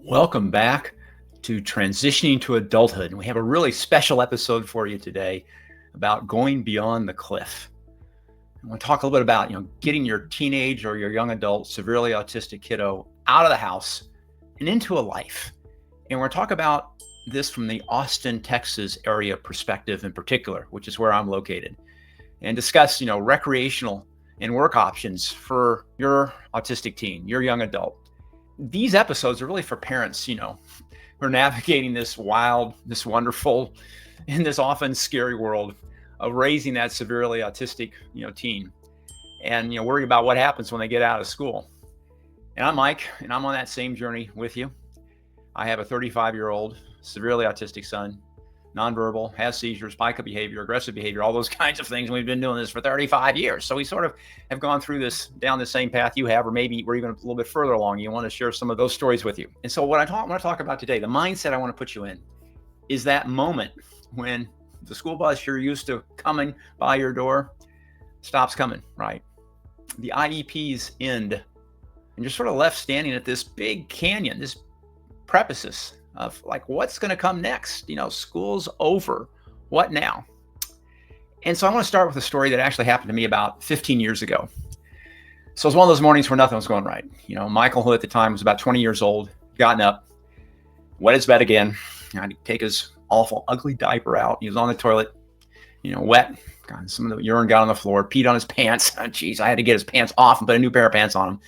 Welcome back to Transitioning to Adulthood. And we have a really special episode for you today about going beyond the cliff. I want to talk a little bit about, getting your teenage or your young adult, severely autistic kiddo out of the house and into a life. And we're going to talk about this from the Austin, Texas area perspective in particular, which is where I'm located, and discuss, recreational and work options for your autistic teen, your young adult. These episodes are really for parents, who are navigating this wild, this wonderful, and this often scary world of raising that severely autistic, teen, and, worry about what happens when they get out of school. And I'm Mike, and I'm on that same journey with you. I have a 35-year-old severely autistic son, nonverbal, has seizures, pica behavior, aggressive behavior, all those kinds of things. And we've been doing this for 35 years. So we sort of have gone through this, down the same path you have, or maybe we're even a little bit further along. You want to share some of those stories with you. And so what I want to talk about today, the mindset I want to put you in, is that moment when the school bus you're used to coming by your door stops coming, right? The IEPs end, and you're sort of left standing at this big canyon, this precipice of like, what's going to come next? School's over. What now? And so I want to start with a story that actually happened to me about 15 years ago. So it was one of those mornings where nothing was going right. Michael, who at the time was about 20 years old, gotten up, wet his bed again. I had to take his awful, ugly diaper out. He was on the toilet, wet. God, some of the urine got on the floor, peed on his pants. Geez, I had to get his pants off and put a new pair of pants on him.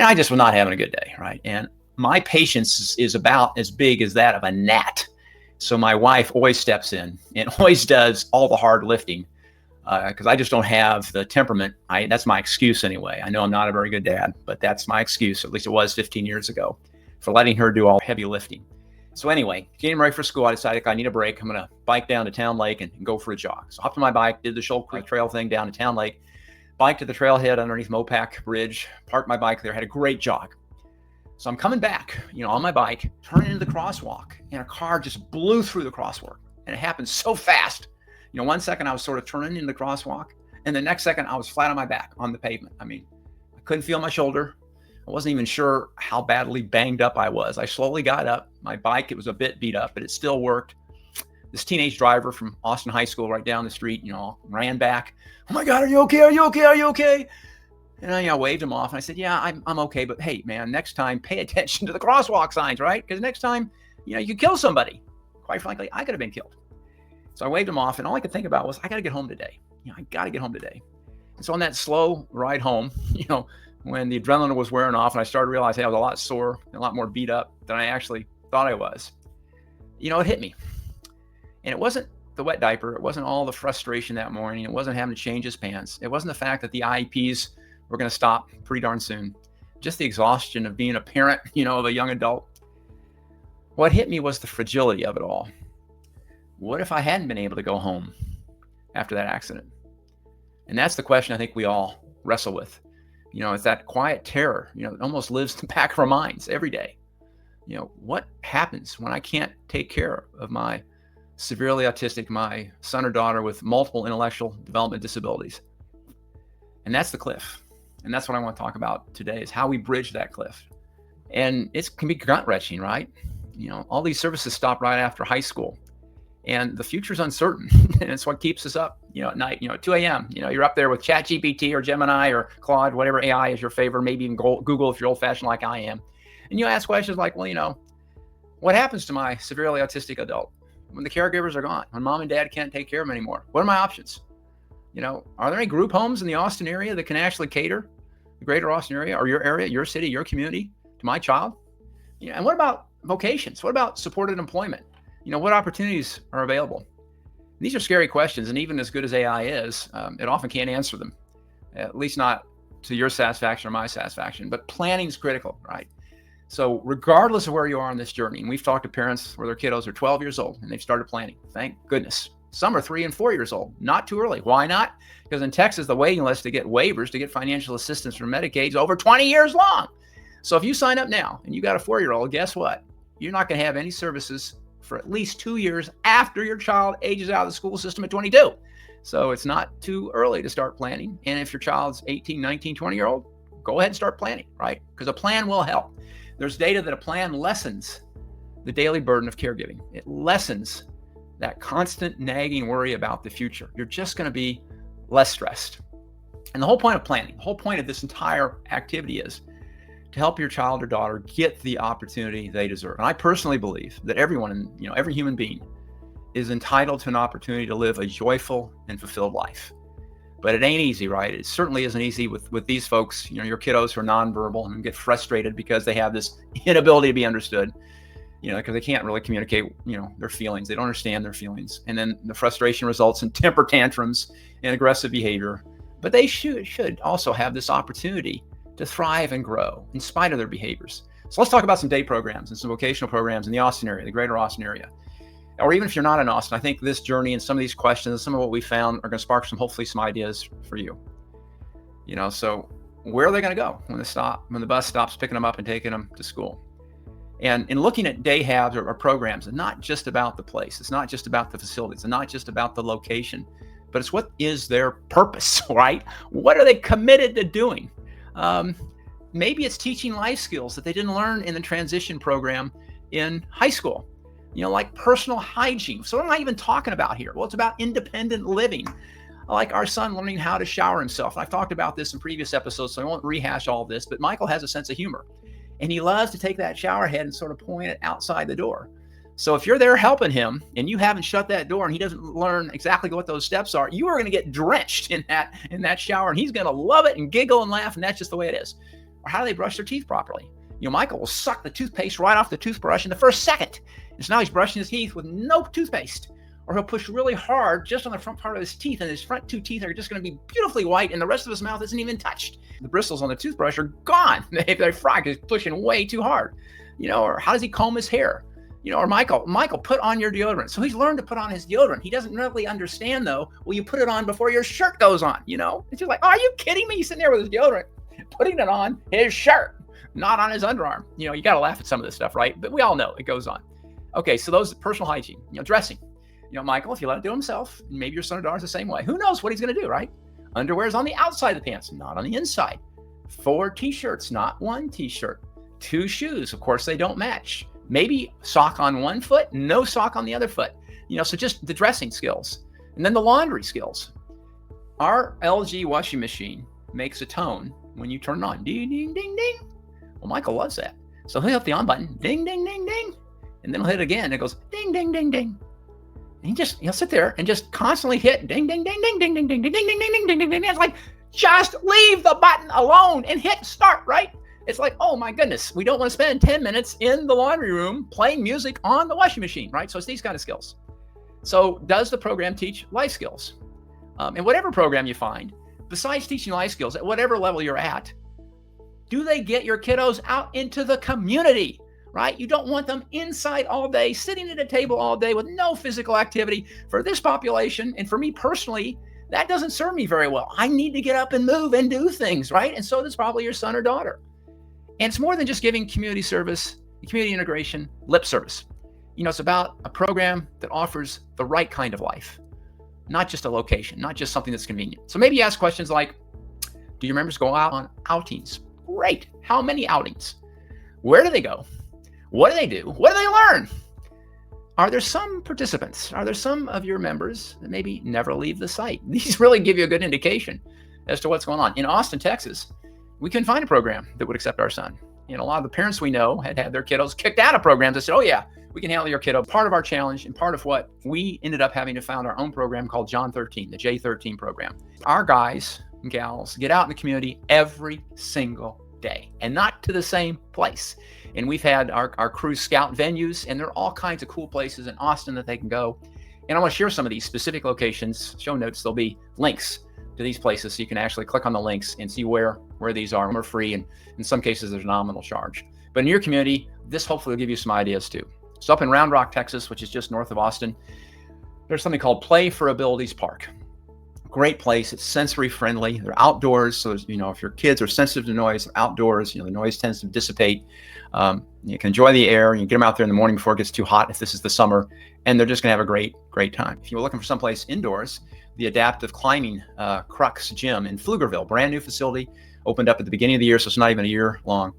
And I just was not having a good day, right? And my patience is about as big as that of a gnat. So my wife always steps in and always does all the hard lifting because I just don't have the temperament. That's my excuse anyway. I know I'm not a very good dad, but that's my excuse. At least it was 15 years ago for letting her do all the heavy lifting. So anyway, getting ready for school, I decided I need a break. I'm going to bike down to Town Lake and go for a jog. So hopped on my bike, did the Shoal Creek Trail thing down to Town Lake, biked to the trailhead underneath Mopac Bridge, parked my bike there, had a great jog. So I'm coming back, on my bike, turning into the crosswalk, and a car just blew through the crosswalk. And it happened so fast. 1 second I was sort of turning into the crosswalk, and the next second I was flat on my back on the pavement. I couldn't feel my shoulder. I wasn't even sure how badly banged up I was. I slowly got up. My bike, it was a bit beat up, but it still worked. This teenage driver from Austin High School right down the street, ran back. Oh my God, are you okay? Are you okay? Are you okay? And I waved him off and I said, yeah, I'm okay. But hey, man, next time pay attention to the crosswalk signs, right? Because next time, you could kill somebody. Quite frankly, I could have been killed. So I waved him off and all I could think about was, I got to get home today. I got to get home today. And so on that slow ride home, when the adrenaline was wearing off and I started realizing I was a lot sore, and a lot more beat up than I actually thought I was, it hit me. And it wasn't the wet diaper. It wasn't all the frustration that morning. It wasn't having to change his pants. It wasn't the fact that the IEPs were going to stop pretty darn soon. Just the exhaustion of being a parent, of a young adult. What hit me was the fragility of it all. What if I hadn't been able to go home after that accident? And that's the question I think we all wrestle with. It's that quiet terror, it almost lives in the back of our minds every day. What happens when I can't take care of my severely autistic, my son or daughter with multiple intellectual development disabilities? And that's the cliff. And that's what I want to talk about today, is how we bridge that cliff. And it can be gut-wrenching, right? All these services stop right after high school. And the future's uncertain. And it's what keeps us up, at night, at 2 a.m. You're up there with ChatGPT or Gemini or Claude, whatever AI is your favorite, maybe even Google if you're old-fashioned like I am. And you ask questions like, well, what happens to my severely autistic adult when the caregivers are gone, when mom and dad can't take care of them anymore? What are my options? Are there any group homes in the Austin area that can actually cater the greater Austin area or your area, your city, your community to my child? And what about vocations? What about supported employment? What opportunities are available? These are scary questions, and even as good as AI is, it often can't answer them, at least not to your satisfaction or my satisfaction. But planning is critical, right? So regardless of where you are on this journey, and we've talked to parents where their kiddos are 12 years old and they've started planning, thank goodness. Some are 3 and 4 years old, not too early. Why not? Because in Texas, the waiting list to get waivers, to get financial assistance from Medicaid is over 20 years long. So if you sign up now and you got a 4-year-old, guess what? You're not going to have any services for at least 2 years after your child ages out of the school system at 22. So it's not too early to start planning. And if your child's 18, 19, 20-year-old, go ahead and start planning, right? Because a plan will help. There's data that a plan lessens the daily burden of caregiving. It lessens that constant nagging worry about the future. You're just going to be less stressed. And the whole point of planning, the whole point of this entire activity is to help your child or daughter get the opportunity they deserve. And I personally believe that everyone, every human being is entitled to an opportunity to live a joyful and fulfilled life. But it ain't easy, right? It certainly isn't easy with these folks, your kiddos who are nonverbal and get frustrated because they have this inability to be understood, because they can't really communicate, their feelings. They don't understand their feelings. And then the frustration results in temper tantrums and aggressive behavior. But they should also have this opportunity to thrive and grow in spite of their behaviors. So let's talk about some day programs and some vocational programs in the Austin area, the greater Austin area. Or even if you're not in Austin, I think this journey and some of these questions, some of what we found are going to spark hopefully some ideas for you. So where are they going to go when the bus stops picking them up and taking them to school? And in looking at day halves or programs, it's not just about the place. It's not just about the facilities. It's not just about the location, but it's what is their purpose, right? What are they committed to doing? Maybe it's teaching life skills that they didn't learn in the transition program in high school, like personal hygiene. So what am I even talking about here? Well, it's about independent living, like our son learning how to shower himself. I've talked about this in previous episodes, so I won't rehash all of this, but Michael has a sense of humor, and he loves to take that shower head and sort of point it outside the door. So if you're there helping him and you haven't shut that door and he doesn't learn exactly what those steps are, you are going to get drenched in that shower, and he's going to love it and giggle and laugh, and that's just the way it is. Or how do they brush their teeth properly? Michael will suck the toothpaste right off the toothbrush in the first second. And so now he's brushing his teeth with no toothpaste. Or he'll push really hard just on the front part of his teeth, and his front two teeth are just going to be beautifully white, and the rest of his mouth isn't even touched. The bristles on the toothbrush are gone. They're fried because he's pushing way too hard. Or how does he comb his hair? Or Michael, put on your deodorant. So he's learned to put on his deodorant. He doesn't really understand, though, well, you put it on before your shirt goes on, It's just like, oh, are you kidding me? He's sitting there with his deodorant, putting it on his shirt, not on his underarm. You got to laugh at some of this stuff, right? But we all know it goes on. Okay, so those personal hygiene, dressing. Michael, if you let him do himself, maybe your son or daughter's the same way. Who knows what he's going to do, right? Underwear's on the outside of the pants, not on the inside. 4 t-shirts, not 1 t-shirt. 2 shoes, of course, they don't match. Maybe sock on one foot, no sock on the other foot. So just the dressing skills. And then the laundry skills. Our LG washing machine makes a tone when you turn it on. Ding, ding, ding, ding. Well, Michael loves that. So he'll hit the on button, ding, ding, ding, ding. And then he'll hit it again. And it goes ding, ding, ding, ding. And he'll sit there and just constantly hit ding, ding, ding, ding, ding, ding, ding, ding, ding, ding, ding, ding, ding, ding. It's like, just leave the button alone and hit start, right? It's like, oh my goodness, we don't want to spend 10 minutes in the laundry room playing music on the washing machine, right? So it's these kind of skills. So does the program teach life skills? And whatever program you find, besides teaching life skills at whatever level you're at, do they get your kiddos out into the community, right? You don't want them inside all day, sitting at a table all day with no physical activity. For this population, and for me personally, that doesn't serve me very well. I need to get up and move and do things, right? And so does probably your son or daughter. And it's more than just giving community service, community integration, lip service. It's about a program that offers the right kind of life, not just a location, not just something that's convenient. So maybe you ask questions like, do your members go out on outings? Great. How many outings? Where do they go? What do they do? What do they learn? Are there some participants? Are there some of your members that maybe never leave the site? These really give you a good indication as to what's going on. In Austin, Texas, we couldn't find a program that would accept our son. A lot of the parents we know had their kiddos kicked out of programs. They said, oh yeah, we can handle your kiddo. Part of our challenge and part of what we ended up having to found our own program called John 13, the J13 program. Our guys and gals get out in the community every single day and not to the same place. And we've had our crew scout venues, and there are all kinds of cool places in Austin that they can go. And I want to share some of these specific locations, show notes. There'll be links to these places so you can actually click on the links and see where these are. They're free, and in some cases there's a nominal charge. But in your community, this hopefully will give you some ideas too. So up in Round Rock, Texas, which is just north of Austin, there's something called Play for Abilities Park. Great place. It's sensory friendly. They're outdoors. So, if your kids are sensitive to noise, they're outdoors, the noise tends to dissipate. You can enjoy the air. You get them out there in the morning before it gets too hot if this is the summer, and they're just going to have a great, great time. If you're looking for someplace indoors, the Adaptive Climbing Crux Gym in Pflugerville, brand new facility, opened up at the beginning of the year, so it's not even a year long.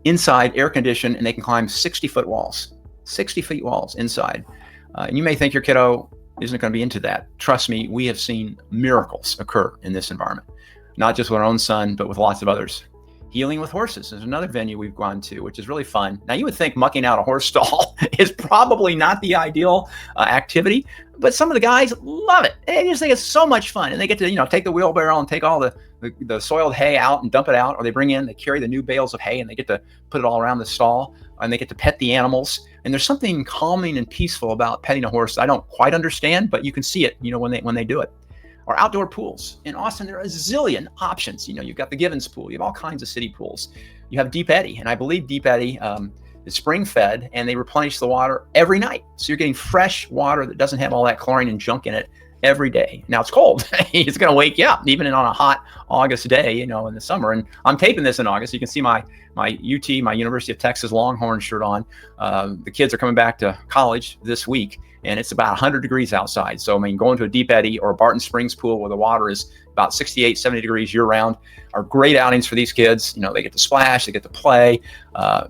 inside, air conditioned, and they can climb 60-foot walls, 60 feet walls inside. And you may think your kiddo isn't going to be into that. Trust me, we have seen miracles occur in this environment, not just with our own son, but with lots of others. Healing with horses is another venue we've gone to, which is really fun. Now, you would think mucking out a horse stall is probably not the ideal activity, but some of the guys love it. They just think it's so much fun, and they get to, take the wheelbarrow and take all the soiled hay out and dump it out, or they carry the new bales of hay and they get to put it all around the stall, and they get to pet the animals. And there's something calming and peaceful about petting a horse. I don't quite understand, but you can see it, when they do it. Or outdoor pools. In Austin, there are a zillion options. You've got the Givens pool. You have all kinds of city pools. You have Deep Eddy, and I believe Deep Eddy is spring fed, and they replenish the water every night. So you're getting fresh water that doesn't have all that chlorine and junk in it every day. Now, it's cold. It's going to wake you up, even on a hot August day, in the summer. And I'm taping this in August. You can see my UT, my University of Texas Longhorn shirt on. The kids are coming back to college this week, and it's about 100 degrees outside. So, going to a Deep Eddy or a Barton Springs pool where the water is about 68, 70 degrees year round are great outings for these kids. They get to splash, they get to play,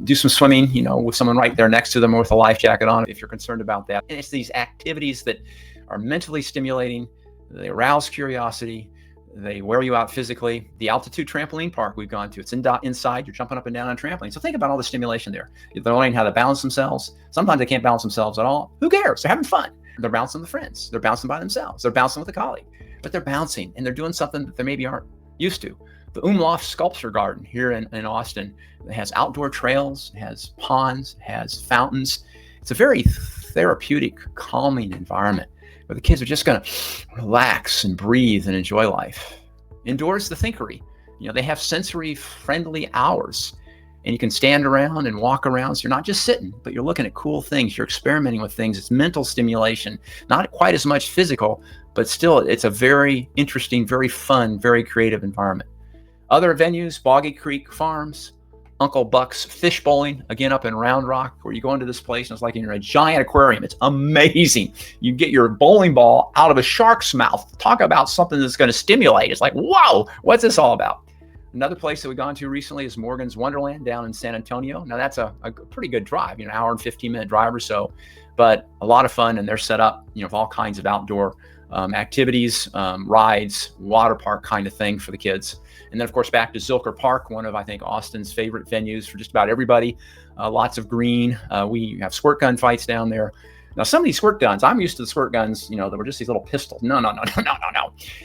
do some swimming, with someone right there next to them with a life jacket on, if you're concerned about that. And it's these activities that are mentally stimulating. They arouse curiosity. They wear you out physically. The Altitude trampoline park we've gone to, it's inside. You're jumping up and down on trampoline. So think about all the stimulation there. They're learning how to balance themselves. Sometimes they can't balance themselves at all. Who cares? They're having fun. They're bouncing with friends. They're bouncing by themselves. They're bouncing with a colleague. But they're bouncing, and they're doing something that they maybe aren't used to. The Umlauf Sculpture Garden here in Austin, it has outdoor trails, it has ponds, it has fountains. It's a very therapeutic, calming environment where the kids are just going to relax and breathe and enjoy life. Indoors, the Thinkery. They have sensory-friendly hours, and you can stand around and walk around. So you're not just sitting, but you're looking at cool things. You're experimenting with things. It's mental stimulation, not quite as much physical, but still, it's a very interesting, very fun, very creative environment. Other venues, Boggy Creek Farms, Uncle Buck's Fish Bowling, again up in Round Rock, where you go into this place and it's like you're in a giant aquarium. It's amazing. You get your bowling ball out of a shark's mouth. Talk about something that's going to stimulate. It's like, whoa, what's this all about? Another place that we've gone to recently is Morgan's Wonderland down in San Antonio. Now that's a pretty good drive, an hour and 15-minute drive or so, but a lot of fun. And they're set up, with all kinds of outdoor activities, rides, water park kind of thing for the kids. And then, of course, back to Zilker Park, one of, I think, Austin's favorite venues for just about everybody. Lots of green. We have squirt gun fights down there. Now, some of these squirt guns, I'm used to the squirt guns, that were just these little pistols. No.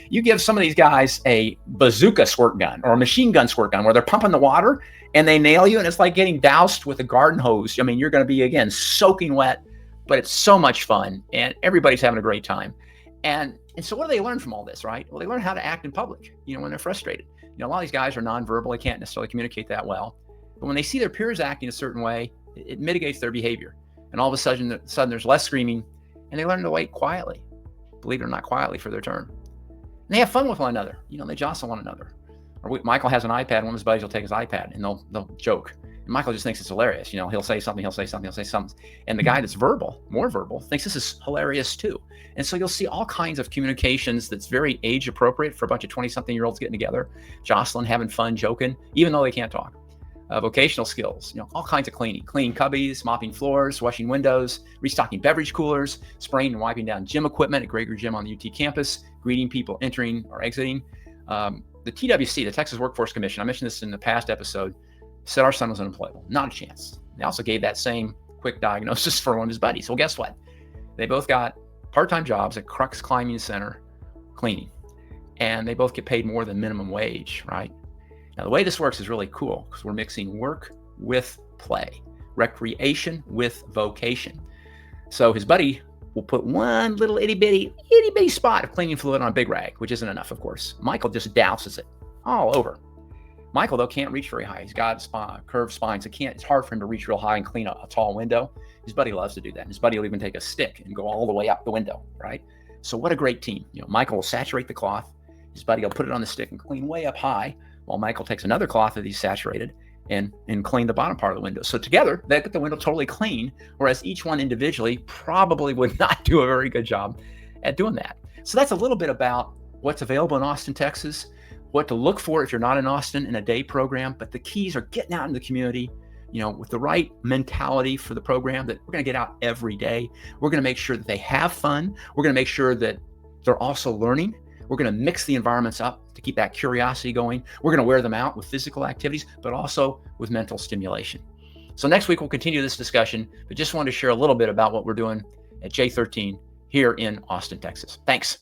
You give some of these guys a bazooka squirt gun or a machine gun squirt gun where they're pumping the water and they nail you, and it's like getting doused with a garden hose. You're going to be, again, soaking wet, but it's so much fun, and everybody's having a great time. And so what do they learn from all this, right? Well, they learn how to act in public, when they're frustrated. A lot of these guys are nonverbal. They can't necessarily communicate that well. But when they see their peers acting a certain way, it mitigates their behavior. And all of a sudden there's less screaming, and they learn to wait quietly, believe it or not, quietly for their turn. And they have fun with one another. They jostle one another. Or Michael has an iPad. One of his buddies will take his iPad, and they'll joke. And Michael just thinks it's hilarious. He'll say something. And the guy that's more verbal, thinks this is hilarious too. And so you'll see all kinds of communications that's very age appropriate for a bunch of 20-something-year-olds getting together, jostling, having fun, joking, even though they can't talk. Vocational skills, all kinds of cleaning cubbies, mopping floors, washing windows, restocking beverage coolers, spraying and wiping down gym equipment at Gregory Gym on the UT campus, greeting people entering or exiting. The TWC, the Texas Workforce Commission, I mentioned this in the past episode, said our son was unemployable. Not a chance. They also gave that same quick diagnosis for one of his buddies. Well, guess what? They both got part-time jobs at Crux Climbing Center cleaning, and they both get paid more than minimum wage, right? Now, the way this works is really cool because we're mixing work with play, recreation with vocation. So his buddy will put one little itty bitty spot of cleaning fluid on a big rag, which isn't enough, of course. Michael just douses it all over. Michael, though, can't reach very high. He's got curved spine, so it's hard for him to reach real high and clean a tall window. His buddy loves to do that. His buddy will even take a stick and go all the way up the window, right? So what a great team. Michael will saturate the cloth. His buddy will put it on the stick and clean way up high, while Michael takes another cloth that he's saturated and clean the bottom part of the window. So together, they get the window totally clean, whereas each one individually probably would not do a very good job at doing that. So that's a little bit about what's available in Austin, Texas, what to look for if you're not in Austin in a day program. But the keys are getting out in the community, with the right mentality for the program, that we're going to get out every day. We're going to make sure that they have fun. We're going to make sure that they're also learning. We're going to mix the environments up to keep that curiosity going. We're going to wear them out with physical activities, but also with mental stimulation. So next week, we'll continue this discussion, but just wanted to share a little bit about what we're doing at J13 here in Austin, Texas. Thanks.